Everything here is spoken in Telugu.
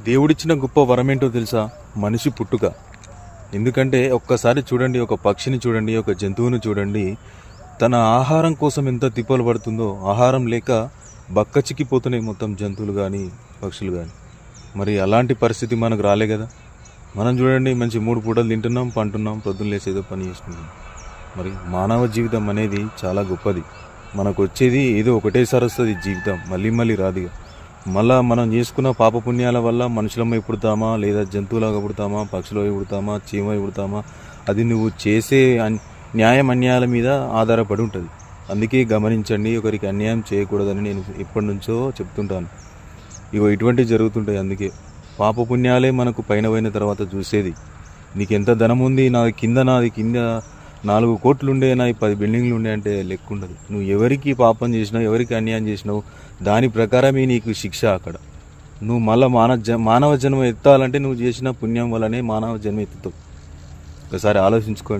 దేవుడిచ్చిన గొప్ప వరం ఏంటో తెలుసా? మనిషి పుట్టుక. ఎందుకంటే ఒక్కసారి చూడండి, ఒక పక్షిని చూడండి, ఒక జంతువుని చూడండి, తన ఆహారం కోసం ఎంత తిప్పలు పడుతుందో. ఆహారం లేక బక్కచిక్కిపోతున్నాయి మొత్తం జంతువులు కానీ పక్షులు కానీ. మరి అలాంటి పరిస్థితి మనకు రాలే కదా. మనం చూడండి, మంచి 3 పూటలు తింటున్నాం, పంటున్నాం, పొద్దున్న లేచి ఏదో పని చేసుకుంటున్నాం. మరి మానవ జీవితం అనేది చాలా గొప్పది. మనకు వచ్చేది ఏదో ఒకటేసారి వస్తుంది జీవితం, మళ్ళీ మళ్ళీ రాదు. మళ్ళా మనం చేసుకున్న పాపపుణ్యాల వల్ల మనుషులమై పుడతామా, లేదా జంతువులాగా పుడతామా, పక్షులై పుడతామా, చీమై పుడతామా, అది నువ్వు చేసే న్యాయం అన్యాయాల మీద ఆధారపడి ఉంటుంది. అందుకే గమనించండి, ఒకరికి అన్యాయం చేయకూడదని నేను ఎప్పటి నుంచో చెప్తుంటాను. ఇటువంటివి జరుగుతుంటాయి. అందుకే పాపపుణ్యాలే మనకు పైన పోయిన తర్వాత చూసేది. నీకు ఎంత ధనం ఉంది, నాది కింద 4 కోట్లు ఉండే, నాది 10 బిల్డింగ్లు ఉండే అంటే లెక్క ఉండదు. నువ్వు ఎవరికి పాపం చేసినావు, ఎవరికి అన్యాయం చేసినావు, దాని ప్రకారమే నీకు శిక్ష అక్కడ. నువ్వు మళ్ళీ మానవ జన్మ ఎత్తాలంటే నువ్వు చేసిన పుణ్యం వల్లనే మానవ జన్మ ఎత్తుతావు. ఒకసారి ఆలోచించుకోండి.